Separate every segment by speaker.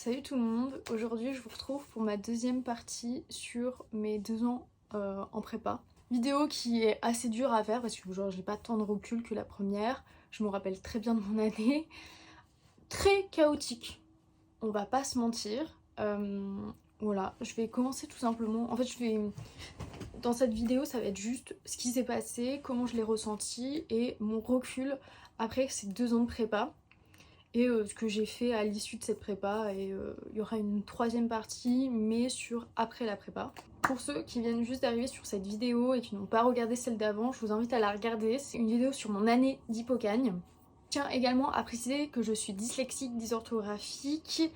Speaker 1: Salut tout le monde, aujourd'hui je vous retrouve pour ma deuxième partie sur mes 2 ans en prépa. Vidéo qui est assez dure à faire parce que genre j'ai pas tant de recul que la première, je me rappelle très bien de mon année. Très chaotique, on va pas se mentir. Voilà, je vais commencer tout simplement, dans cette vidéo ça va être juste ce qui s'est passé, comment je l'ai ressenti et mon recul après ces 2 ans de prépa. Et ce que j'ai fait à l'issue de cette prépa, et il y aura une troisième partie mais sur après la prépa. Pour ceux qui viennent juste d'arriver sur cette vidéo et qui n'ont pas regardé celle d'avant, je vous invite à la regarder, c'est une vidéo sur mon année d'hypocagne. Je tiens également à préciser que je suis dyslexique, dysorthographique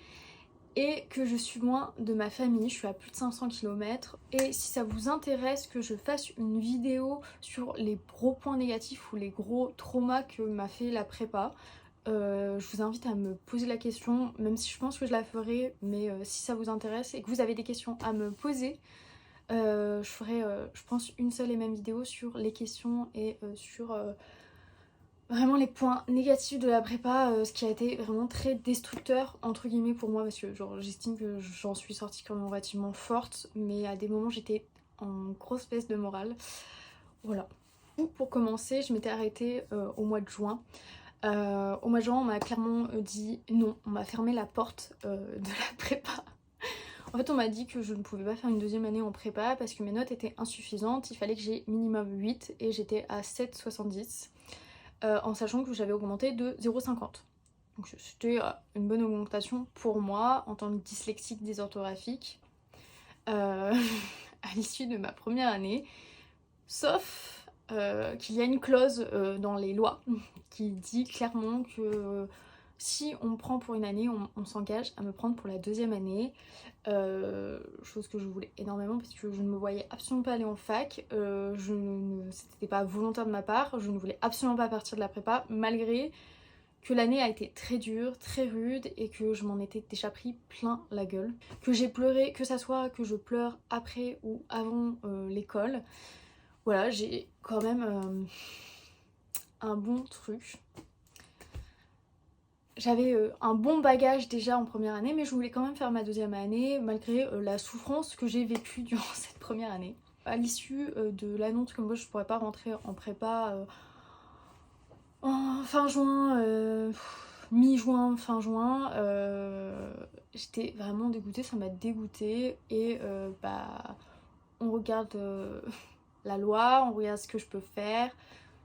Speaker 1: et que je suis loin de ma famille, je suis à plus de 500 km. Et si ça vous intéresse que je fasse une vidéo sur les gros points négatifs ou les gros traumas que m'a fait la prépa, je vous invite à me poser la question, même si je pense que je la ferai, mais si ça vous intéresse et que vous avez des questions à me poser, je ferai, je pense, une seule et même vidéo sur les questions et sur vraiment les points négatifs de la prépa, ce qui a été vraiment très destructeur, entre guillemets, pour moi, parce que genre, j'estime que j'en suis sortie quand même relativement forte, mais à des moments j'étais en grosse baisse de morale. Voilà. Pour commencer, je m'étais arrêtée au mois de juin. Au mois de juin, on m'a clairement dit non, on m'a fermé la porte de la prépa. En fait, on m'a dit que je ne pouvais pas faire une deuxième année en prépa parce que mes notes étaient insuffisantes, il fallait que j'ai minimum 8 et j'étais à 7,70 en sachant que j'avais augmenté de 0,50. Donc c'était une bonne augmentation pour moi en tant que dyslexique dysorthographique à l'issue de ma première année, sauf qu'il y a une clause dans les lois qui dit clairement que si on me prend pour une année, on s'engage à me prendre pour la deuxième année. Chose que je voulais énormément parce que je ne me voyais absolument pas aller en fac. C'était pas volontaire de ma part, je ne voulais absolument pas partir de la prépa malgré que l'année a été très dure, très rude et que je m'en étais déjà pris plein la gueule. Que j'ai pleuré, que ça soit que je pleure après ou avant l'école. Voilà, j'ai quand même un bon truc. J'avais un bon bagage déjà en première année, mais je voulais quand même faire ma deuxième année malgré la souffrance que j'ai vécue durant cette première année. À l'issue de l'annonce que moi je pourrais pas rentrer en prépa en fin juin, mi-juin, fin juin, j'étais vraiment dégoûtée, ça m'a dégoûtée et on regarde la loi, on regarde ce que je peux faire.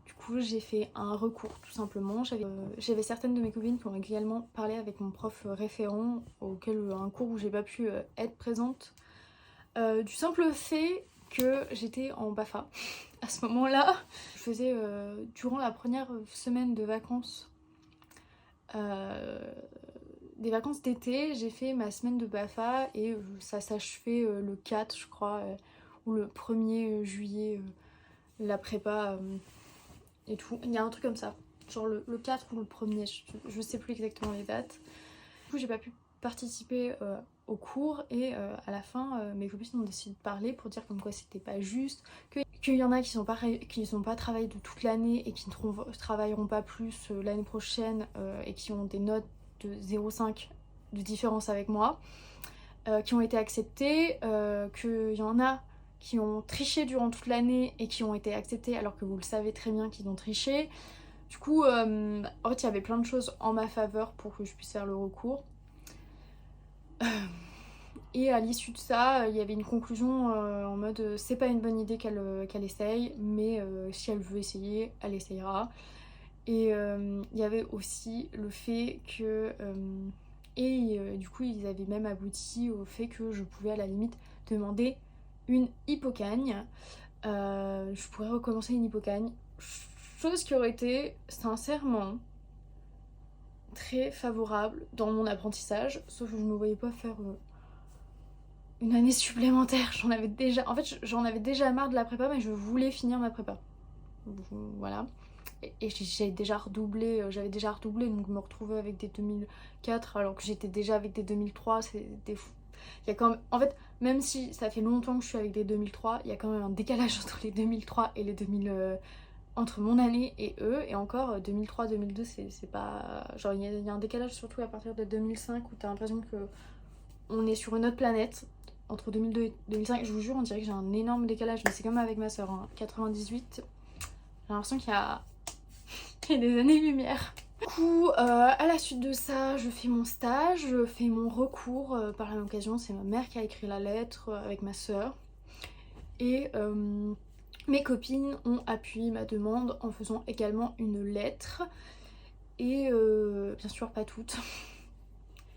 Speaker 1: Du coup j'ai fait un recours tout simplement. J'avais certaines de mes copines qui ont également parlé avec mon prof référent un cours où j'ai pas pu être présente. Du simple fait que j'étais en BAFA à ce moment-là. Je faisais durant la première semaine de vacances, des vacances d'été, j'ai fait ma semaine de BAFA et ça s'achevait le 4 je crois, ou le 1er juillet, la prépa et tout. Il y a un truc comme ça, genre le 4 ou le 1er, je sais plus exactement les dates. Du coup j'ai pas pu participer au cours et à la fin mes copines ont décidé de parler pour dire comme quoi c'était pas juste, qu'il y en a qui sont pas travaillé de toute l'année et qui ne travailleront pas plus l'année prochaine et qui ont des notes de 0,5 de différence avec moi, qui ont été acceptées, qu'il y en a qui ont triché durant toute l'année et qui ont été acceptés alors que vous le savez très bien qu'ils ont triché. Du coup, en fait, il y avait plein de choses en ma faveur pour que je puisse faire le recours. Et à l'issue de ça, il y avait une conclusion en mode c'est pas une bonne idée qu'elle essaye, mais si elle veut essayer, elle essayera. Et il y avait aussi le fait que... du coup, ils avaient même abouti au fait que je pouvais à la limite demander une hypocagne. Je pourrais recommencer une hypocagne. Chose qui aurait été sincèrement très favorable dans mon apprentissage, sauf que je ne me voyais pas faire une année supplémentaire. J'en avais déjà marre de la prépa, mais je voulais finir ma prépa. Voilà. Et j'avais déjà redoublé, donc me retrouver avec des 2004 alors que j'étais déjà avec des 2003, c'était fou. Il y a quand même, en fait, même si ça fait longtemps que je suis avec des 2003, il y a quand même un décalage entre les 2003 et les 2000, entre mon année et eux, et encore 2003-2002 c'est pas... Genre il y a un décalage surtout à partir de 2005 où t'as l'impression que
Speaker 2: on est sur une autre planète. Entre 2002 et 2005, je vous jure, on dirait que j'ai un énorme décalage, mais c'est comme avec ma soeur, hein. 98, j'ai l'impression qu'il y a des années-lumière. Du coup, à la suite de ça, je fais mon stage, je fais mon recours par la même occasion. C'est ma mère qui a écrit la lettre avec ma soeur. Et mes copines ont appuyé ma demande en faisant également une lettre. Et bien sûr, pas toutes.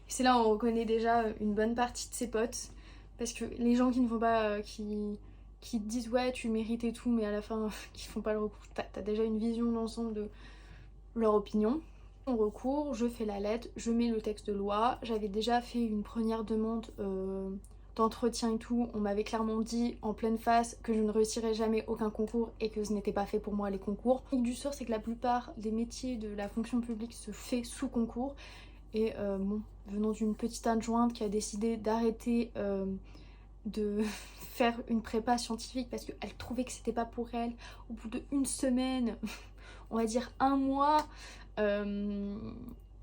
Speaker 2: C'est là où on reconnaît déjà une bonne partie de ses potes. Parce que les gens qui ne font pas, qui te disent ouais tu mérites et tout, mais à la fin qui font pas le recours, t'as déjà une vision d'ensemble de leur opinion. Mon recours, je fais la lettre, je mets le texte de loi. J'avais déjà fait une première demande d'entretien et tout. On m'avait clairement dit en pleine face que je ne réussirais jamais aucun concours et que ce n'était pas fait pour moi les concours. Le du sort, c'est que la plupart des métiers de la fonction publique se fait sous concours. Et bon, venant d'une petite adjointe qui a décidé d'arrêter de faire une prépa scientifique parce qu'elle trouvait que c'était pas pour elle, au bout d'une semaine, on va dire un mois, je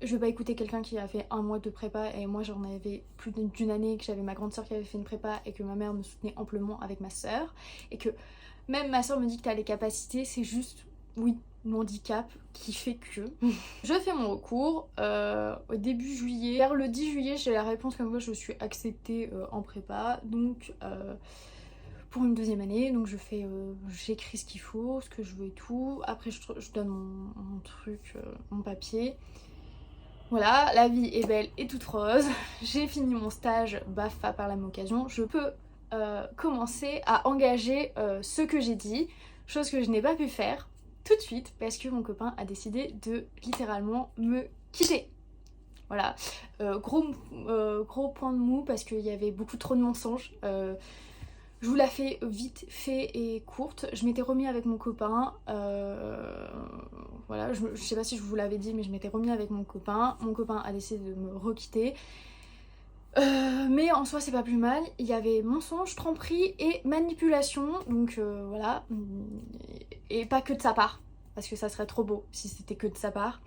Speaker 2: vais pas écouter quelqu'un qui a fait un mois de prépa, et moi j'en avais plus d'une année, que j'avais ma grande soeur qui avait fait une prépa et que ma mère me soutenait amplement avec ma soeur, et que même ma soeur me dit que t'as les capacités, c'est juste, oui, mon handicap qui fait que... Je fais mon recours au début juillet. Vers le 10 juillet, j'ai la réponse comme quoi je suis acceptée en prépa, donc pour une deuxième année. Donc je fais, j'écris ce qu'il faut, ce que je veux et tout. Après je donne mon truc, mon papier. Voilà, la vie est belle et toute rose. J'ai fini mon stage BAFA par la même occasion. Je peux commencer à engager ce que j'ai dit, chose que je n'ai pas pu faire tout de suite parce que mon copain a décidé de littéralement me quitter. Voilà, gros point de mou parce qu'il y avait beaucoup trop de mensonges. Je vous la fais vite fait et courte. Je m'étais remis avec mon copain. Voilà, je sais pas si je vous l'avais dit, mais je m'étais remis avec mon copain. Mon copain a décidé de me requitter. Mais en soi c'est pas plus mal, il y avait mensonge, tromperie et manipulation, donc voilà, et pas que de sa part, parce que ça serait trop beau si c'était que de sa part.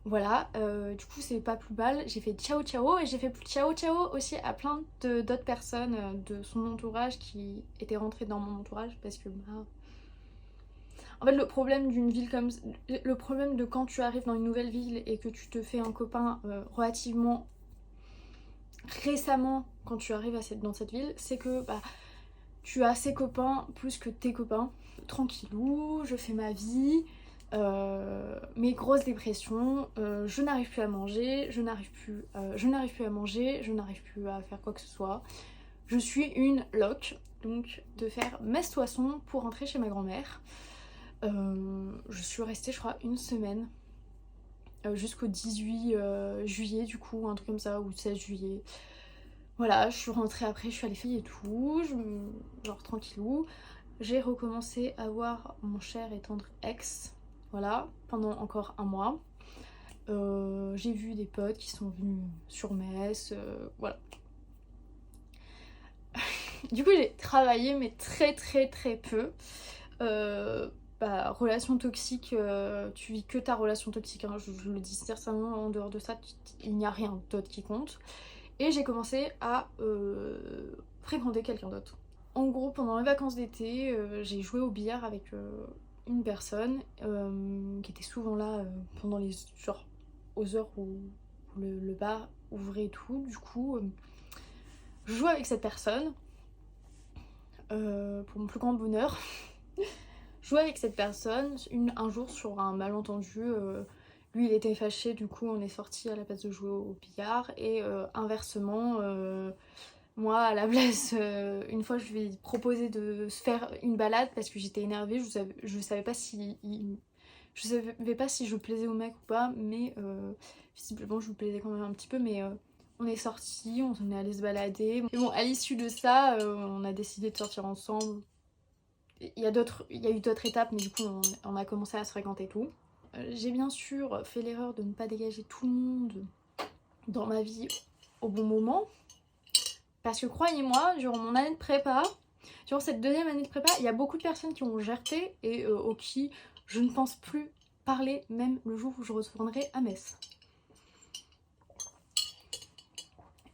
Speaker 2: Voilà, du coup c'est pas plus mal, j'ai fait ciao ciao, et j'ai fait ciao ciao aussi à plein d'autres personnes de son entourage qui étaient rentrées dans mon entourage, parce que bah... En fait le problème d'une ville comme... Le problème de quand tu arrives dans une nouvelle ville et que tu te fais un copain relativement récemment quand tu arrives dans cette ville, c'est que bah, tu as ses copains plus que tes copains. Tranquillou, je fais ma vie, mes grosses dépressions, je n'arrive plus à manger, je n'arrive plus à manger, je n'arrive plus à faire quoi que ce soit. Je suis une loque, donc de faire messe-toisson pour rentrer chez ma grand-mère. Je suis restée je crois une semaine. Jusqu'au 18 juillet du coup, un truc comme ça, ou 16 juillet. Voilà, je suis rentrée après, je suis allée faire et tout, genre tranquillou. J'ai recommencé à voir mon cher et tendre ex, voilà, pendant encore un mois. J'ai vu des potes qui sont venus sur Metz, voilà. Du coup j'ai travaillé mais très peu. Bah, relation toxique, tu vis que ta relation toxique, hein, je le dis sincèrement, en dehors de ça, il n'y a rien d'autre qui compte. Et j'ai commencé à fréquenter quelqu'un d'autre. En gros, pendant les vacances d'été, j'ai joué au billard avec une personne qui était souvent là pendant les... genre aux heures où le bar ouvrait et tout. Du coup, je jouais avec cette personne pour mon plus grand bonheur. Jouer avec cette personne, un jour sur un malentendu, lui il était fâché, du coup on est sorti à la place de jouer au billard, et inversement, moi à la place, une fois je lui ai proposé de se faire une balade parce que j'étais énervée, je savais pas si je plaisais au mec ou pas, mais visiblement je lui plaisais quand même un petit peu, mais on est sortis, on est allé se balader. Et bon, à l'issue de ça, on a décidé de sortir ensemble. Il y a eu d'autres étapes, mais du coup on a commencé à se fréquenter et tout. J'ai bien sûr fait l'erreur de ne pas dégager tout le monde dans ma vie au bon moment. Parce que croyez-moi, durant mon année de prépa, durant cette deuxième année de prépa, il y a beaucoup de personnes qui ont gerté et aux qui je ne pense plus parler, même le jour où je retournerai à Metz.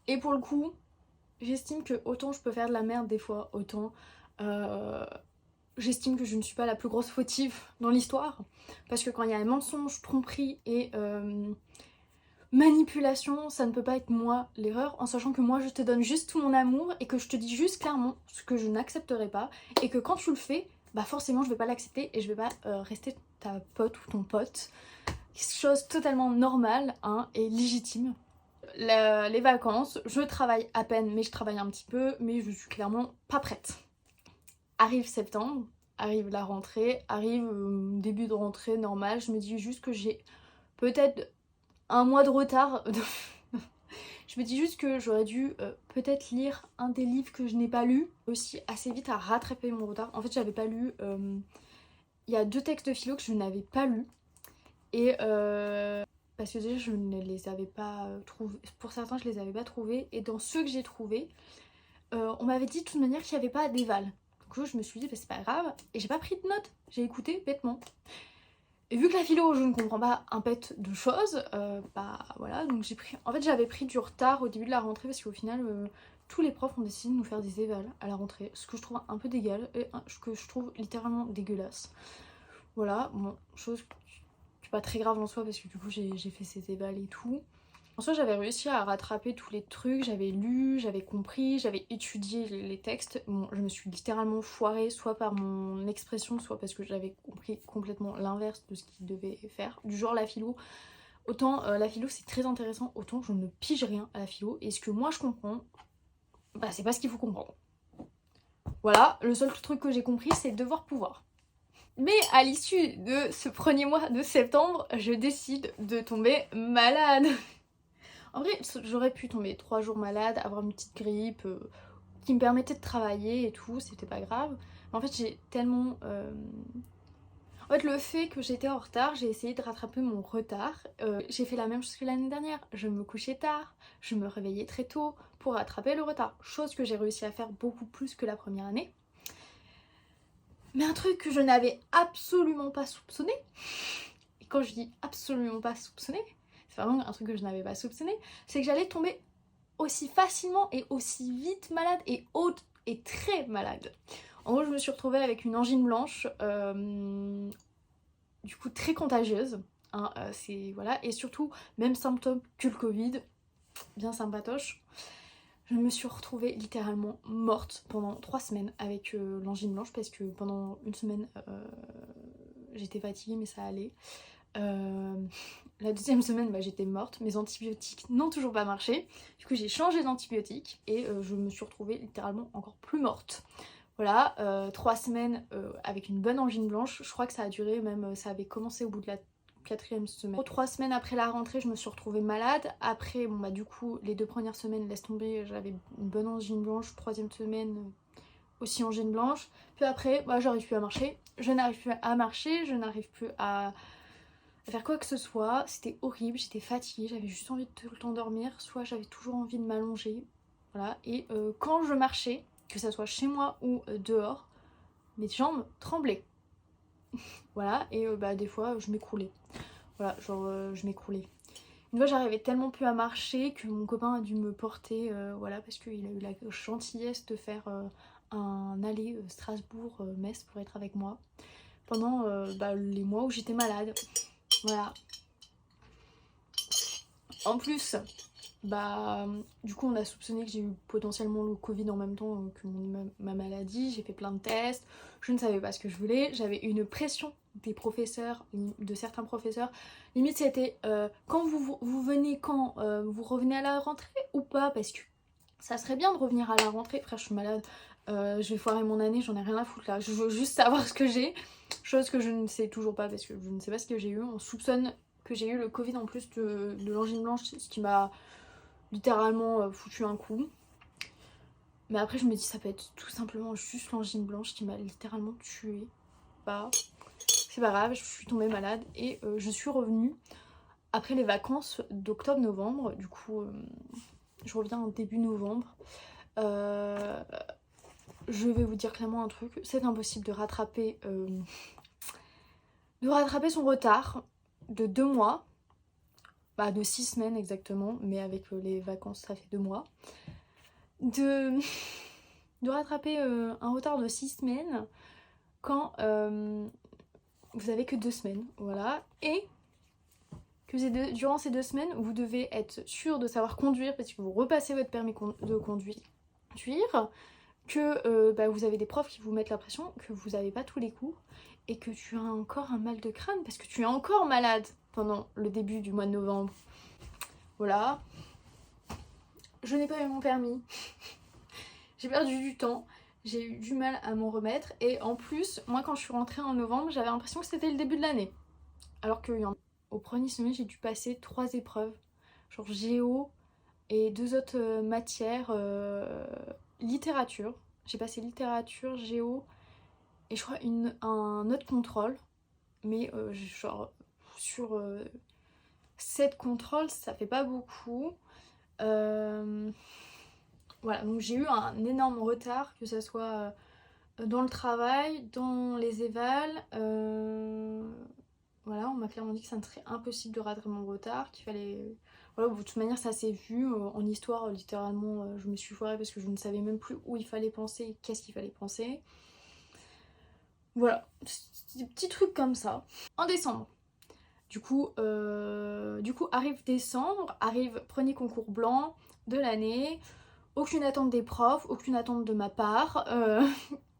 Speaker 2: Et pour le coup,
Speaker 1: j'estime que autant je peux faire de la merde des fois, autant j'estime que je ne suis pas la plus grosse fautive dans l'histoire. Parce que quand il y a un mensonge, tromperie et manipulation, ça ne peut pas être moi l'erreur, en sachant que moi je te donne juste tout mon amour et que je te dis juste clairement ce que je n'accepterai pas, et que quand tu le fais, bah forcément je vais pas l'accepter et je vais pas rester ta pote ou ton pote. Chose totalement normale hein, et légitime. Les vacances, je travaille à peine, mais je travaille un petit peu, mais je suis clairement pas prête. Arrive septembre, arrive la rentrée, arrive début de rentrée normal, je me dis juste que j'ai peut-être un mois de retard. Je me dis juste que j'aurais dû peut-être lire un des livres que je n'ai pas lu, aussi assez vite à rattraper mon retard. En fait j'avais pas lu, il y a 2 textes de philo que je n'avais pas lus, et parce que déjà je ne les avais pas trouvés, pour certains je les avais pas trouvés, et dans ceux que j'ai trouvés, on m'avait dit de toute manière qu'il n'y avait pas d'éval. Du coup je me suis dit bah, c'est pas grave, et j'ai pas pris de notes, j'ai écouté bêtement. Et vu que la philo je ne comprends pas un pet de choses, bah voilà, donc j'ai pris. En fait j'avais pris du retard au début de la rentrée parce qu'au final tous les profs ont décidé de nous faire des évals à la rentrée, ce que je trouve un peu dégueulasse et ce que je trouve littéralement dégueulasse. Voilà, bon, chose qui est pas très grave en soi parce que du coup j'ai fait ces évals et tout. En soi j'avais réussi à rattraper tous les trucs, j'avais lu, j'avais compris, j'avais étudié les textes. Bon, je me suis littéralement foirée, soit par mon expression, soit parce que j'avais compris complètement l'inverse de ce qu'il devait faire. Du genre la philo, autant la philo c'est très intéressant, autant je ne pige rien à la philo. Et ce que moi je comprends, bah c'est pas ce qu'il faut comprendre. Voilà, le seul truc que j'ai compris c'est devoir pouvoir. Mais à l'issue de ce premier mois de septembre, je décide de tomber malade. En vrai, j'aurais pu tomber 3 jours malade, avoir une petite grippe qui me permettait de travailler et tout, c'était pas grave. Mais en fait, j'ai tellement... En fait, le fait que j'étais en retard, j'ai essayé de rattraper mon retard. J'ai fait la même chose que l'année dernière. Je me couchais tard, je me réveillais très tôt pour rattraper le retard. Chose que j'ai réussi à faire beaucoup plus que la première année. Mais un truc que je n'avais absolument pas soupçonné, et quand je dis absolument pas soupçonné, c'est vraiment un truc que je n'avais pas soupçonné, c'est que j'allais tomber aussi facilement et aussi vite malade et haute et très malade. En gros je me suis retrouvée avec une angine blanche, du coup très contagieuse, hein, c'est voilà, et surtout même symptôme que le Covid, bien sympatoche. Je me suis retrouvée littéralement morte pendant 3 semaines avec l'angine blanche parce que pendant une semaine j'étais fatiguée mais ça allait. La deuxième semaine bah, j'étais morte, mes antibiotiques n'ont toujours pas marché, du coup j'ai changé d'antibiotiques et je me suis retrouvée littéralement encore plus morte. Voilà, 3 semaines avec une bonne angine blanche, je crois que ça a duré même, ça avait commencé au bout de la 4e semaine. 3 semaines après la rentrée je me suis retrouvée malade, après bon bah du coup les 2 premières semaines laisse tomber, j'avais une bonne angine blanche, 3e semaine aussi angine blanche, puis après bah j'arrive plus à marcher, je n'arrive plus à marcher, je n'arrive plus à faire quoi que ce soit, c'était horrible, j'étais fatiguée, j'avais juste envie de tout le temps dormir, soit j'avais toujours envie de m'allonger, voilà, et quand je marchais, que ça soit chez moi ou dehors, mes jambes tremblaient, voilà, et bah des fois je m'écroulais, voilà, genre je m'écroulais. Une fois j'arrivais tellement plus à marcher que mon copain a dû me porter, voilà, parce qu'il a eu la gentillesse de faire un aller Strasbourg-Metz pour être avec moi pendant bah, les mois où j'étais malade. Voilà. En plus, bah, du coup, on a soupçonné que j'ai eu potentiellement le Covid en même temps que ma maladie. J'ai fait plein de tests. Je ne savais pas ce que je voulais. J'avais une pression des professeurs, de certains professeurs. Limite, c'était quand vous venez, quand vous revenez à la rentrée ou pas, parce que ça serait bien de revenir à la rentrée. Frère, je suis malade. Je vais foirer mon année, j'en ai rien à foutre là. Je veux juste savoir ce que j'ai. Chose que je ne sais toujours pas parce que je ne sais pas ce que j'ai eu. On soupçonne que j'ai eu le Covid en plus de l'angine blanche, ce qui m'a littéralement foutu un coup. Mais après je me dis ça peut être tout simplement juste l'angine blanche qui m'a littéralement tuée. Bah, c'est pas grave, je suis tombée malade et je suis revenue après les vacances d'octobre-novembre. Du coup je reviens en début novembre. Je vais vous dire clairement un truc, c'est impossible de rattraper son retard de 2 mois, bah de 6 semaines exactement, mais avec les vacances ça fait 2 mois. de rattraper un retard de 6 semaines quand vous avez que 2 semaines, voilà, et que durant ces 2 semaines, vous devez être sûr de savoir conduire parce que vous repassez votre permis de conduire, que vous avez des profs qui vous mettent la pression, que vous n'avez pas tous les cours, et que tu as encore un mal de crâne parce que tu es encore malade pendant le début du mois de novembre. Voilà. Je n'ai pas eu mon permis. J'ai perdu du temps. J'ai eu du mal à m'en remettre. Et en plus, moi quand je suis rentrée en novembre, j'avais l'impression que c'était le début de l'année. Alors qu'au premier semestre, j'ai dû passer 3 épreuves. Genre géo et 2 autres matières. Littérature. J'ai passé littérature, géo et je crois un autre contrôle. Mais genre sur 7 contrôles, ça fait pas beaucoup. Voilà, donc j'ai eu un énorme retard, que ce soit dans le travail, dans les évals. Voilà, on m'a clairement dit que ça ne serait impossible de rattraper mon retard, qu'il fallait... Voilà, de toute manière, ça s'est vu en histoire, littéralement, je me suis foirée parce que je ne savais même plus où il fallait penser et qu'est-ce qu'il fallait penser. Voilà, des petits trucs comme ça. En décembre, du coup, arrive décembre, arrive premier concours blanc de l'année, aucune attente des profs, aucune attente de ma part.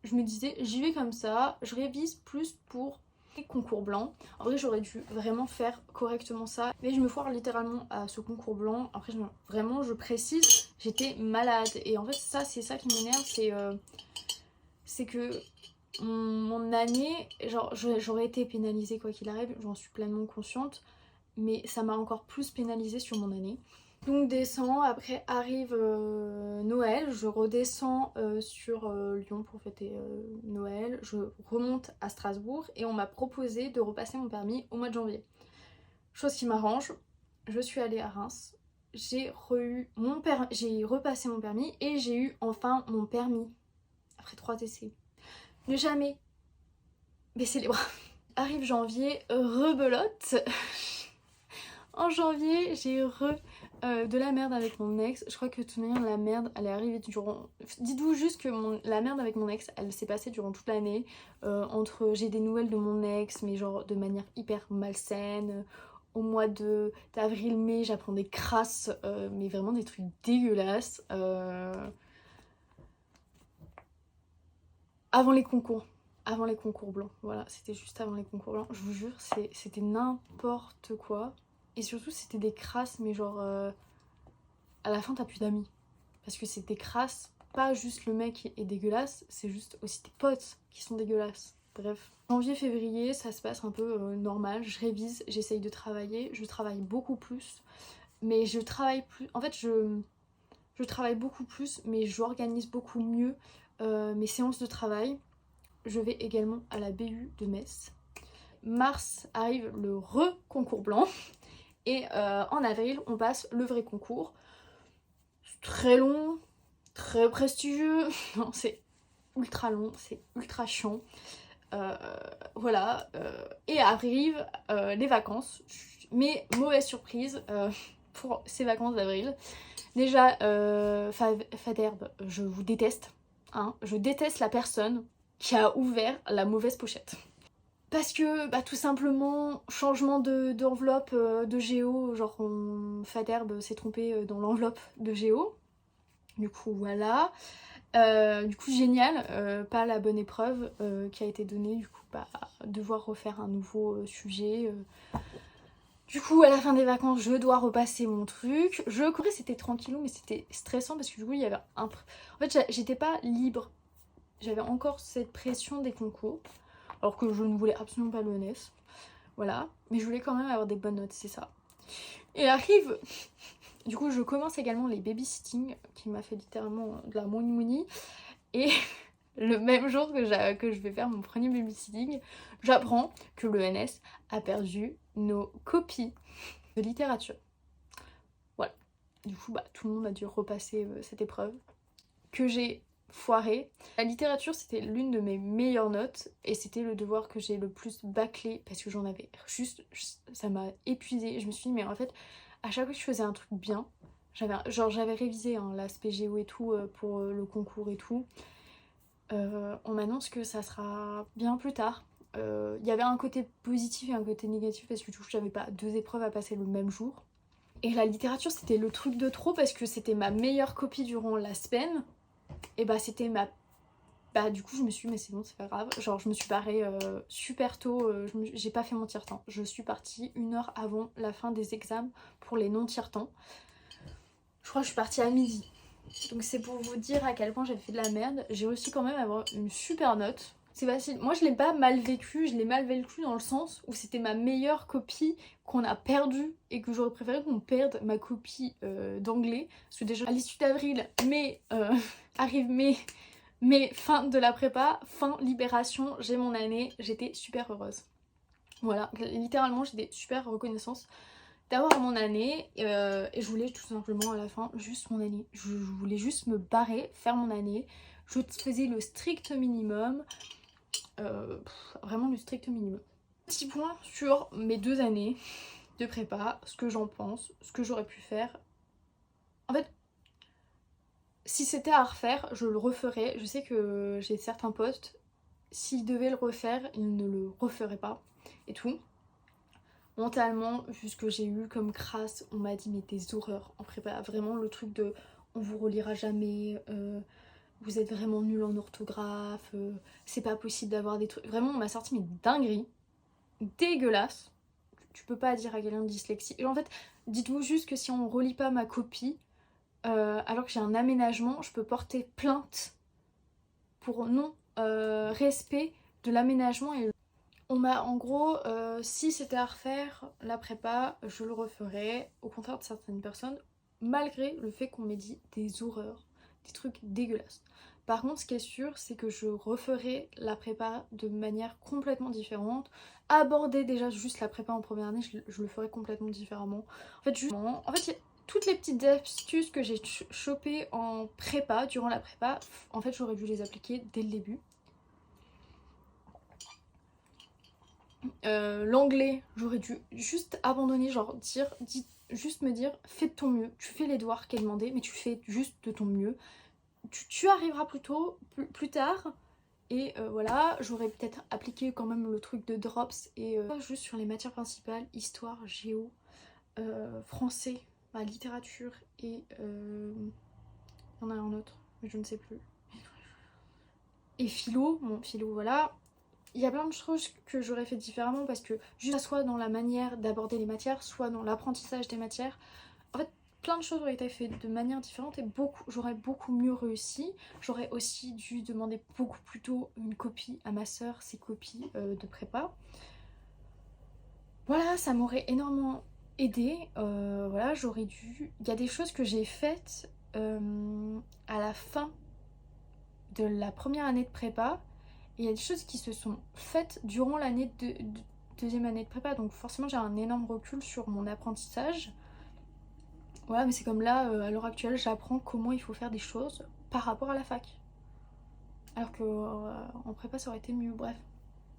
Speaker 1: Je me disais, j'y vais comme ça, je révise plus pour les concours blancs. En vrai, j'aurais dû vraiment faire correctement ça, mais je me foire littéralement à ce concours blanc. Après, vraiment, je précise, j'étais malade. Et en fait, ça, c'est ça qui m'énerve, c'est que mon année, genre j'aurais été pénalisée quoi qu'il arrive, j'en suis pleinement consciente, mais ça m'a encore plus pénalisée sur mon année. Donc descends, après arrive Noël, je redescends sur Lyon pour fêter Noël, je remonte à Strasbourg et on m'a proposé de repasser mon permis au mois de janvier. Chose qui m'arrange, je suis allée à Reims, j'ai repassé mon permis et j'ai eu enfin mon permis après 3 essais. Ne jamais baisser les bras. Arrive janvier, rebelote. En janvier, j'ai de la merde avec mon ex. Je crois que de toute manière, la merde, elle est arrivée durant... Dites-vous juste que la merde avec mon ex, elle s'est passée durant toute l'année. Entre j'ai des nouvelles de mon ex, mais genre de manière hyper malsaine. Au mois d'avril-mai, j'apprends des crasses, mais vraiment des trucs dégueulasses. Avant les concours blancs, voilà, c'était juste avant les concours blancs, je vous jure, c'était n'importe quoi. Et surtout, c'était des crasses, mais genre, à la fin, t'as plus d'amis. Parce que c'est des crasses, pas juste le mec est dégueulasse, c'est juste aussi tes potes qui sont dégueulasses. Bref. Janvier, février, ça se passe un peu normal, je révise, j'essaye de travailler, je travaille beaucoup plus. Mais je travaille plus, en fait, je travaille beaucoup plus, mais j'organise beaucoup mieux mes séances de travail. Je vais également à la BU de Metz. Mars arrive le concours blanc. Et en avril, on passe le vrai concours. C'est très long, très prestigieux. Non, c'est ultra long, c'est ultra chiant. Voilà. Et arrivent les vacances. Mais mauvaise surprise pour ces vacances d'avril. Déjà, Faderbe, je vous déteste. Hein. Je déteste la personne qui a ouvert la mauvaise pochette. Parce que, tout simplement, changement d'enveloppe de Géo, genre Faderbe s'est trompé dans l'enveloppe de Géo. Du coup, voilà. Du coup, génial, pas la bonne épreuve qui a été donnée, du coup, devoir refaire un nouveau sujet. Du coup, à la fin des vacances, je dois repasser mon truc. Je courais, c'était tranquillou, mais c'était stressant parce que du coup, il y avait en fait, j'étais pas libre. J'avais encore cette pression des concours, alors que je ne voulais absolument pas l'ENS. Voilà, mais je voulais quand même avoir des bonnes notes, c'est ça. Et arrive... Du coup, je commence également les babysitting, qui m'a fait littéralement de la money. Et le même jour que je vais faire mon premier babysitting, j'apprends que l'ENS a perdu nos copies de littérature. Voilà. Du coup, tout le monde a dû repasser cette épreuve que j'ai foirée. La littérature, c'était l'une de mes meilleures notes et c'était le devoir que j'ai le plus bâclé parce que j'en avais juste... Ça m'a épuisée. Je me suis dit, mais en fait, à chaque fois que je faisais un truc bien, j'avais révisé hein, l'aspect géo et tout pour le concours et tout. On m'annonce que ça sera bien plus tard. Il y avait un côté positif et un côté négatif parce que du coup j'avais pas 2 épreuves à passer le même jour. Et la littérature c'était le truc de trop parce que c'était ma meilleure copie durant la semaine. Et bah c'était ma... Bah du coup je me suis dit mais c'est bon c'est pas grave. Genre je me suis barrée super tôt, j'ai pas fait mon tire-temps. Je suis partie 1 heure avant la fin des examens pour les non-tire-temps. Je crois que je suis partie à midi. Donc c'est pour vous dire à quel point j'ai fait de la merde. J'ai réussi quand même à avoir une super note. C'est facile. Moi je l'ai pas mal vécu, je l'ai mal vécu dans le sens où c'était ma meilleure copie qu'on a perdue et que j'aurais préféré qu'on perde ma copie d'anglais. Parce que déjà à l'issue d'avril, arrive mai, fin de la prépa, fin libération, j'ai mon année, j'étais super heureuse. Voilà, littéralement j'étais super reconnaissante d'avoir mon année et je voulais tout simplement à la fin juste mon année. Je voulais juste me barrer, faire mon année. Je faisais le strict minimum, vraiment le strict minimum. Petit point sur mes 2 années de prépa, ce que j'en pense, ce que j'aurais pu faire. En fait, si c'était à refaire, je le referais. Je sais que j'ai certains potes, s'ils devaient le refaire, ils ne le referaient pas et tout. Mentalement, vu ce que j'ai eu comme crasse, on m'a dit mais des horreurs en prépa. Vraiment le truc de on vous relira jamais, vous êtes vraiment nul en orthographe, c'est pas possible d'avoir des trucs. Vraiment on m'a sorti mais dinguerie, dégueulasse. Tu peux pas dire à quelqu'un de dyslexique. Et en fait, dites-vous juste que si on relit pas ma copie, alors que j'ai un aménagement, je peux porter plainte pour non respect de l'aménagement et on m'a en gros, si c'était à refaire la prépa, je le referais, au contraire de certaines personnes, malgré le fait qu'on m'ait dit des horreurs, des trucs dégueulasses. Par contre, ce qui est sûr, c'est que je referais la prépa de manière complètement différente. Aborder déjà juste la prépa en première année, je le ferais complètement différemment. En fait, toutes les petites astuces que j'ai chopées en prépa, durant la prépa, en fait, j'aurais dû les appliquer dès le début. L'anglais, j'aurais dû juste abandonner, genre juste me dire fais de ton mieux, tu fais les devoirs qui est demandé, mais tu fais juste de ton mieux. Tu arriveras plus tard. Et voilà, j'aurais peut-être appliqué quand même le truc de drops et juste sur les matières principales, histoire, géo, français, littérature et il y en a un autre, mais je ne sais plus. Et philo, bon philo voilà. Il y a plein de choses que j'aurais fait différemment parce que juste soit dans la manière d'aborder les matières, soit dans l'apprentissage des matières. En fait, plein de choses auraient été faites de manière différente et j'aurais beaucoup mieux réussi. J'aurais aussi dû demander beaucoup plus tôt une copie à ma soeur, ses copies de prépa. Voilà, ça m'aurait énormément aidé. Voilà, j'aurais dû... Il y a des choses que j'ai faites à la fin de la première année de prépa. Et il y a des choses qui se sont faites durant l'année de deuxième année de prépa, donc forcément j'ai un énorme recul sur mon apprentissage. Voilà, mais c'est comme là, à l'heure actuelle, j'apprends comment il faut faire des choses par rapport à la fac. Alors que en prépa ça aurait été mieux, bref.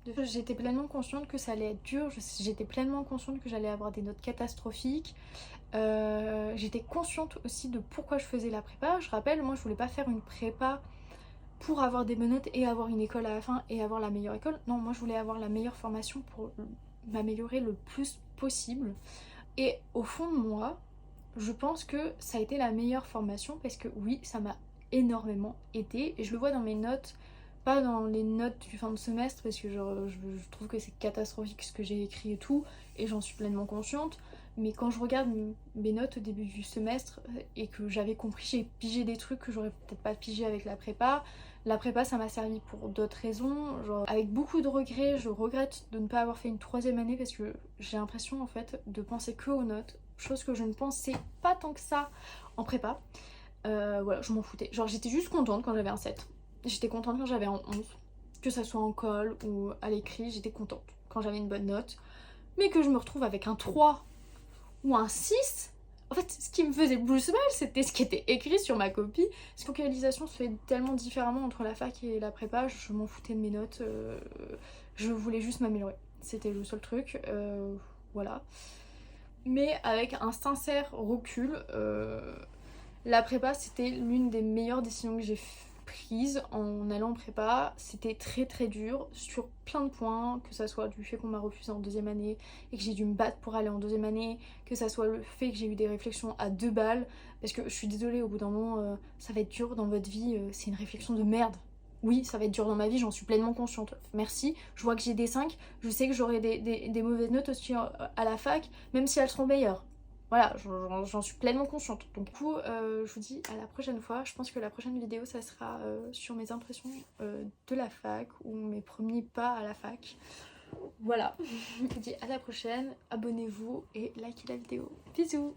Speaker 1: J'étais pleinement consciente que ça allait être dur, j'étais pleinement consciente que j'allais avoir des notes catastrophiques. J'étais consciente aussi de pourquoi je faisais la prépa. Je rappelle, moi je voulais pas faire une prépa pour avoir des bonnes notes et avoir une école à la fin et avoir la meilleure école. Non, moi je voulais avoir la meilleure formation pour m'améliorer le plus possible. Et au fond de moi, je pense que ça a été la meilleure formation parce que oui, ça m'a énormément aidé. Et je le vois dans mes notes, pas dans les notes du fin de semestre parce que je trouve que c'est catastrophique ce que j'ai écrit et tout, et j'en suis pleinement consciente. Mais quand je regarde mes notes au début du semestre et que j'avais compris, j'ai pigé des trucs que j'aurais peut-être pas pigé avec la prépa. La prépa ça m'a servi pour d'autres raisons, genre avec beaucoup de regrets, je regrette de ne pas avoir fait une 3e année parce que j'ai l'impression en fait de penser que aux notes, chose que je ne pensais pas tant que ça en prépa. Voilà, je m'en foutais, genre j'étais juste contente quand j'avais un 7, j'étais contente quand j'avais un 11, que ça soit en col ou à l'écrit, j'étais contente quand j'avais une bonne note, mais que je me retrouve avec un 3 ou un 6, en fait ce qui me faisait plus mal c'était ce qui était écrit sur ma copie. Parce que la localisation se fait tellement différemment entre la fac et la prépa, je m'en foutais de mes notes, je voulais juste m'améliorer, c'était le seul truc, voilà. Mais avec un sincère recul, la prépa c'était l'une des meilleures décisions que j'ai prises en allant en prépa. C'était très très dur sur plein de points, que ça soit du fait qu'on m'a refusé en deuxième année et que j'ai dû me battre pour aller en deuxième année, que ça soit le fait que j'ai eu des réflexions à 2 balles, parce que je suis désolée, au bout d'un moment, ça va être dur dans votre vie, c'est une réflexion de merde. Oui, ça va être dur dans ma vie, j'en suis pleinement consciente. Merci. Je vois que j'ai des 5, je sais que j'aurai des mauvaises notes aussi à la fac, même si elles seront meilleures. Voilà, j'en suis pleinement consciente. Donc du coup, je vous dis à la prochaine fois. Je pense que la prochaine vidéo, ça sera sur mes impressions de la fac ou mes premiers pas à la fac. Voilà, je vous dis à la prochaine. Abonnez-vous et likez la vidéo. Bisous.